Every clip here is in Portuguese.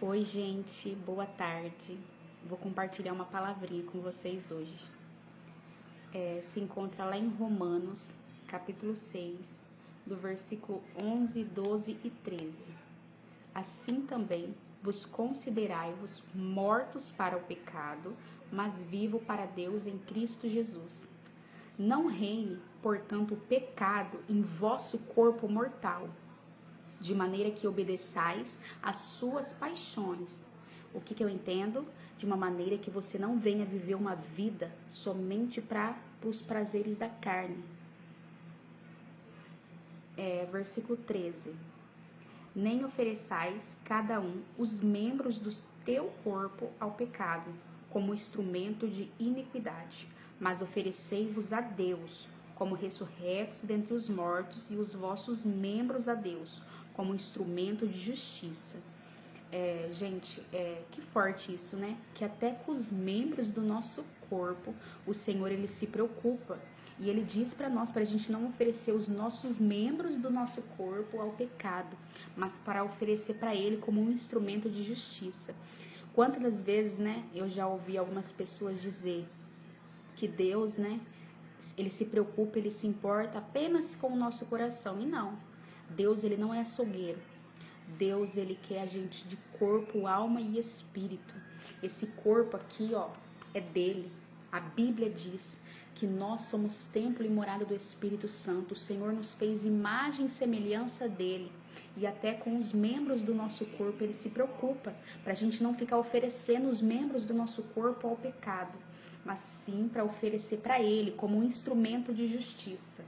Oi, gente, boa tarde. Vou compartilhar uma palavrinha com vocês hoje. Se encontra lá em Romanos, capítulo 6, do versículo 11, 12 e 13. Assim também vos considerai-vos mortos para o pecado, mas vivo para Deus em Cristo Jesus. Não reine, portanto, o pecado em vosso corpo mortal, de maneira que obedeçais às suas paixões. O que eu entendo? De uma maneira que você não venha viver uma vida somente para os prazeres da carne. Versículo 13. Nem ofereçais cada um os membros do teu corpo ao pecado, como instrumento de iniquidade, mas oferecei-vos a Deus, como ressurretos dentre os mortos, e os vossos membros a Deus, como instrumento de justiça. Gente, que forte isso, né? Que até com os membros do nosso corpo, o Senhor, ele se preocupa. E ele diz para nós, para a gente não oferecer os nossos membros do nosso corpo ao pecado, mas para oferecer para ele como um instrumento de justiça. Quantas das vezes, né, eu já ouvi algumas pessoas dizer que Deus, né, ele se preocupa, ele se importa apenas com o nosso coração. E não, Deus, ele não é açougueiro. Deus, ele quer a gente de corpo, alma e espírito. Esse corpo aqui, ó, é dele. A Bíblia diz que nós somos templo e morada do Espírito Santo. O Senhor nos fez imagem e semelhança dele. E até com os membros do nosso corpo, ele se preocupa, para a gente não ficar oferecendo os membros do nosso corpo ao pecado, mas sim para oferecer para ele como um instrumento de justiça.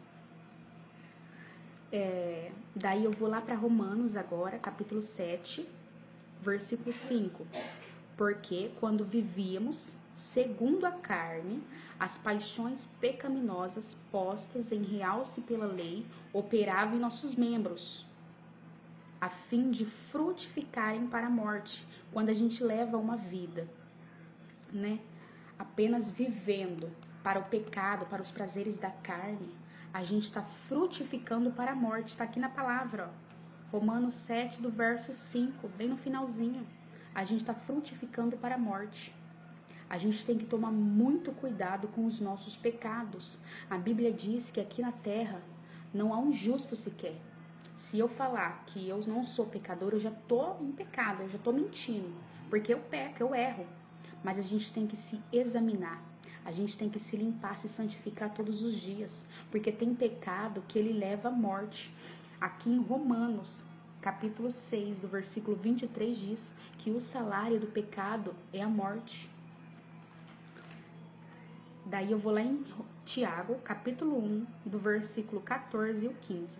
Daí eu vou lá para Romanos agora, capítulo 7, versículo 5. Porque quando vivíamos segundo a carne, as paixões pecaminosas postas em realce pela lei operavam em nossos membros, a fim de frutificarem para a morte. Quando a gente leva uma vida, né, apenas vivendo para o pecado, para os prazeres da carne, a gente está frutificando para a morte. Está aqui na palavra, ó. Romanos 7, do verso 5, bem no finalzinho. A gente está frutificando para a morte. A gente tem que tomar muito cuidado com os nossos pecados. A Bíblia diz que aqui na terra não há um justo sequer. Se eu falar que eu não sou pecador, eu já estou em pecado, eu já estou mentindo. Porque eu peco, eu erro. Mas a gente tem que se examinar. A gente tem que se limpar, se santificar todos os dias, porque tem pecado que ele leva à morte. Aqui em Romanos, capítulo 6, do versículo 23, diz que o salário do pecado é a morte. Daí eu vou lá em Tiago, capítulo 1, do versículo 14 e o 15.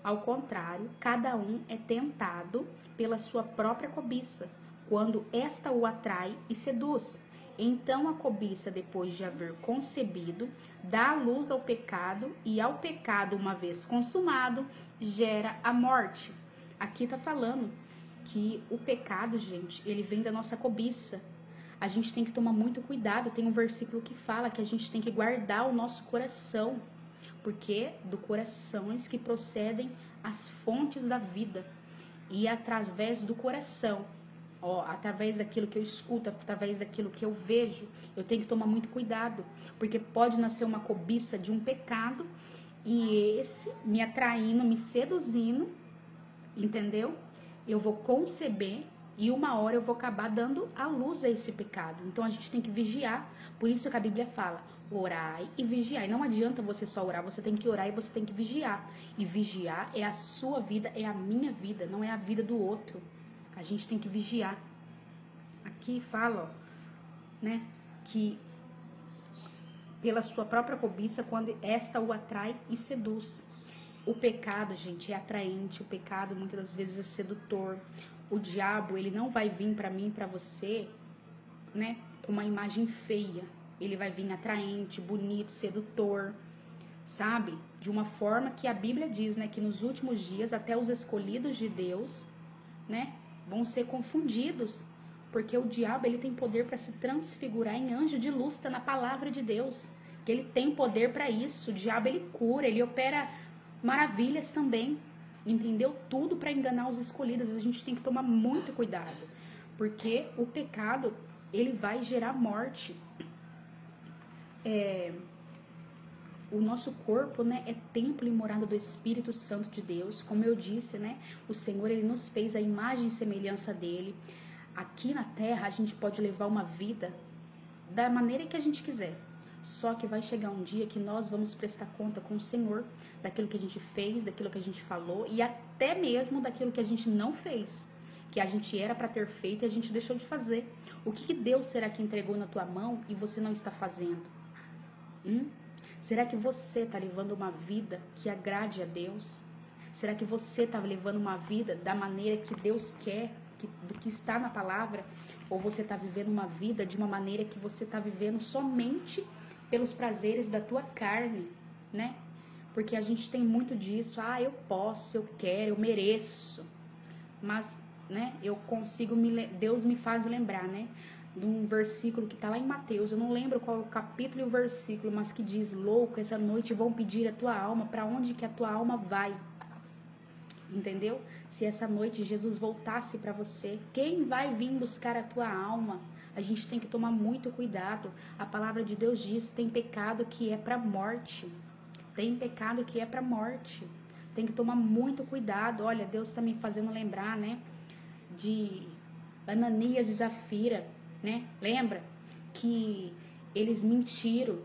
Ao contrário, cada um é tentado pela sua própria cobiça, quando esta o atrai e seduz. Então a cobiça, depois de haver concebido, dá luz ao pecado, e ao pecado, uma vez consumado, gera a morte. Aqui está falando que o pecado, gente, ele vem da nossa cobiça. A gente tem que tomar muito cuidado. Tem um versículo que fala que a gente tem que guardar o nosso coração, porque do coração é que procedem as fontes da vida. E através do coração, através daquilo que eu escuto, através daquilo que eu vejo, eu tenho que tomar muito cuidado, porque pode nascer uma cobiça de um pecado e esse me atraindo, me seduzindo, entendeu? Eu vou conceber e uma hora eu vou acabar dando a luz a esse pecado. Então a gente tem que vigiar. Por isso que a Bíblia fala: orai e vigiai. Não adianta você só orar, você tem que orar e você tem que vigiar. E vigiar é a sua vida, é a minha vida, não é a vida do outro. A gente tem que vigiar. Aqui fala, né, que pela sua própria cobiça, quando esta o atrai e seduz. O pecado, gente, é atraente. O pecado muitas das vezes é sedutor. O diabo, ele não vai vir para mim, para você, né, com uma imagem feia. Ele vai vir atraente, bonito, sedutor, sabe? De uma forma que a Bíblia diz, né, que nos últimos dias até os escolhidos de Deus, né, vão ser confundidos, porque o diabo, ele tem poder para se transfigurar em anjo de luz. Está na palavra de Deus, que ele tem poder para isso. O diabo, ele cura, ele opera maravilhas também, entendeu? Tudo para enganar os escolhidos. A gente tem que tomar muito cuidado, Porque o pecado, ele vai gerar morte. O nosso corpo, né, é templo e morada do Espírito Santo de Deus. Como eu disse, né, o Senhor, ele nos fez a imagem e semelhança dele. Aqui na terra, a gente pode levar uma vida da maneira que a gente quiser. Só que vai chegar um dia que nós vamos prestar conta com o Senhor daquilo que a gente fez, daquilo que a gente falou e até mesmo daquilo que a gente não fez, que a gente era para ter feito e a gente deixou de fazer. O que Deus será que entregou na tua mão e você não está fazendo? Será que você está levando uma vida que agrade a Deus? Será que você está levando uma vida da maneira que Deus quer, do que está na palavra? Ou você está vivendo uma vida de uma maneira que você está vivendo somente pelos prazeres da tua carne, né? Porque a gente tem muito disso, eu posso, eu quero, eu mereço. Mas, né, Deus me faz lembrar, né, de um versículo que está lá em Mateus, eu não lembro qual é o capítulo e o versículo, mas que diz: louco, essa noite vão pedir a tua alma, para onde que a tua alma vai? Entendeu? Se essa noite Jesus voltasse para você, quem vai vir buscar a tua alma? A gente tem que tomar muito cuidado. A palavra de Deus diz: tem pecado que é para morte. Tem pecado que é para morte. Tem que tomar muito cuidado. Olha, Deus está me fazendo lembrar, né, de Ananias e Zafira, né? Lembra que eles mentiram?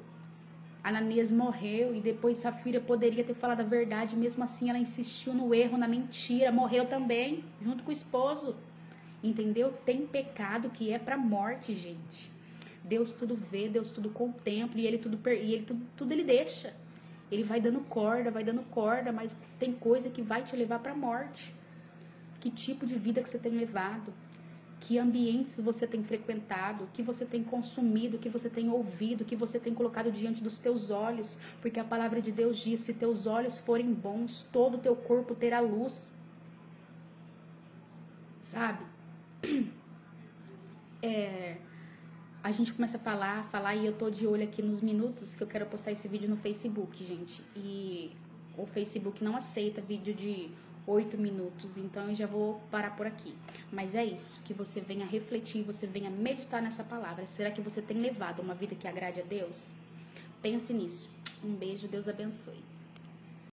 Ananias morreu e depois Safira poderia ter falado a verdade, mesmo assim ela insistiu no erro, na mentira, morreu também, junto com o esposo. Entendeu? Tem pecado que é pra morte, gente. Deus tudo vê, Deus tudo contempla e ele tudo ele deixa. Ele vai dando corda, mas tem coisa que vai te levar pra morte. Que tipo de vida que você tem levado? Que ambientes você tem frequentado, que você tem consumido, que você tem ouvido, que você tem colocado diante dos teus olhos, porque a palavra de Deus diz: se teus olhos forem bons, todo o teu corpo terá luz. Sabe? A gente começa a falar, e eu tô de olho aqui nos minutos que eu quero postar esse vídeo no Facebook, gente. E o Facebook não aceita vídeo de 8 minutos, então eu já vou parar por aqui. Mas é isso, que você venha refletir, você venha meditar nessa palavra. Será que você tem levado uma vida que agrade a Deus? Pense nisso. Um beijo, Deus abençoe.